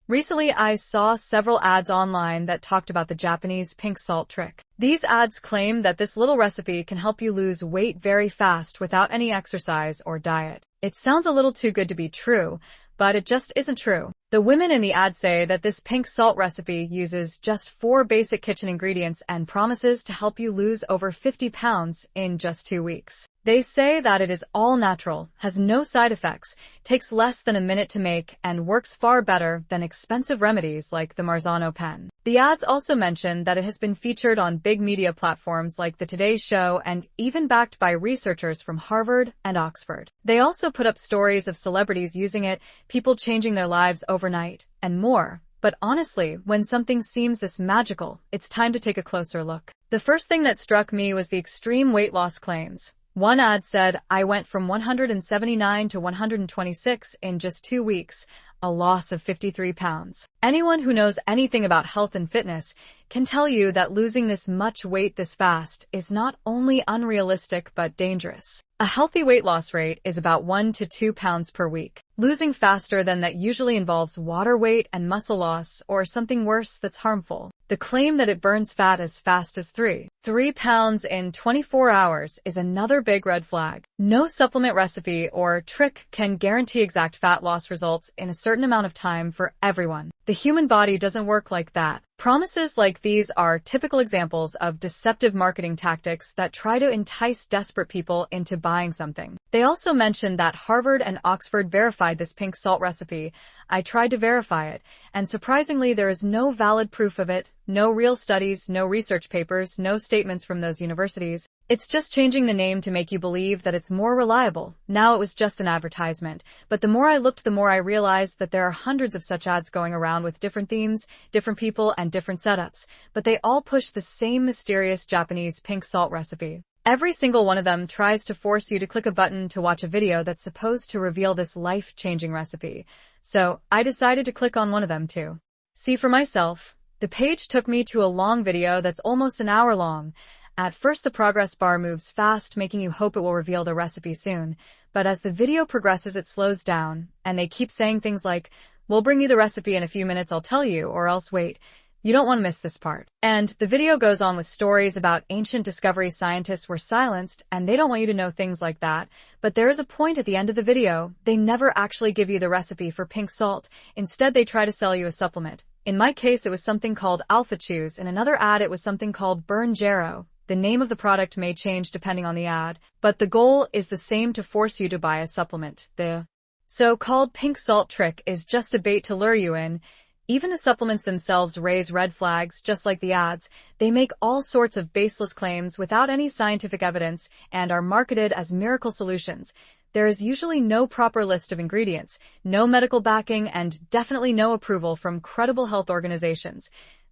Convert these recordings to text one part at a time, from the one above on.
Recently, I saw several ads online that talked about the Japanese pink salt trick. These ads claim that this little recipe can help you lose weight very fast without any exercise or diet. It sounds a little too good to be true, but it just isn't true. The women in the ad say that this pink salt recipe uses just 4 basic kitchen ingredients and promises to help you lose over 50 pounds in just 2 weeks. They say that it is all natural, has no side effects, takes less than a minute to make, and works far better than expensive remedies like the Marzano pen. The ads also mention that it has been featured on big media platforms like the Today Show and even backed by researchers from Harvard and Oxford. They also put up stories of celebrities using it, people changing their lives overnight, and more. But honestly, when something seems this magical, it's time to take a closer look. The first thing that struck me was the extreme weight loss claims. One ad said, "I went from 179 to 126 in just 2 weeks, a loss of 53 pounds. Anyone who knows anything about health and fitness can tell you that losing this much weight this fast is not only unrealistic but dangerous. A healthy weight loss rate is about 1 to 2 pounds per week. Losing faster than that usually involves water weight and muscle loss or something worse that's harmful. The claim that it burns fat as fast as 3 pounds in 24 hours is another big red flag. No supplement recipe or trick can guarantee exact fat loss results in a certain amount of time for everyone. The human body doesn't work like that. Promises like these are typical examples of deceptive marketing tactics that try to entice desperate people into buying something. They also mentioned that Harvard and Oxford verified this pink salt recipe. I tried to verify it, and surprisingly there is no valid proof of it, no real studies, no research papers, no statements from those universities. It's just changing the name to make you believe that it's more reliable. Now it was just an advertisement. But the more I looked, the more I realized that there are hundreds of such ads going around with different themes, different people, and different setups. But they all push the same mysterious Japanese pink salt recipe. Every single one of them tries to force you to click a button to watch a video that's supposed to reveal this life-changing recipe. So I decided to click on one of them to see for myself. The page took me to a long video that's almost an hour long. At first, the progress bar moves fast, making you hope it will reveal the recipe soon. But as the video progresses, it slows down, and they keep saying things like, "We'll bring you the recipe in a few minutes, I'll tell you," or else wait. You don't want to miss this part. And the video goes on with stories about ancient discovery scientists were silenced, and they don't want you to know things like that. But there is a point at the end of the video. They never actually give you the recipe for pink salt. Instead, they try to sell you a supplement. In my case, it was something called Alpha Chews. In another ad, it was something called mounjaro. The name of the product may change depending on the ad, but the goal is the same, to force you to buy a supplement. The so-called pink salt trick is just a bait to lure you in. Even the supplements themselves raise red flags, just like the ads. They make all sorts of baseless claims without any scientific evidence and are marketed as miracle solutions. There is usually no proper list of ingredients, no medical backing, and definitely no approval from credible health organizations.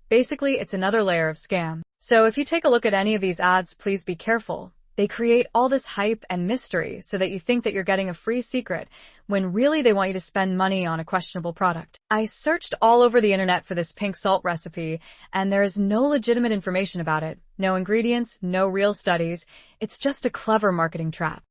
Basically, it's another layer of scam. So if you take a look at any of these ads, please be careful. They create all this hype and mystery so that you think that you're getting a free secret, when really they want you to spend money on a questionable product. I searched all over the internet for this pink salt recipe, and there is no legitimate information about it. No ingredients, no real studies. It's just a clever marketing trap.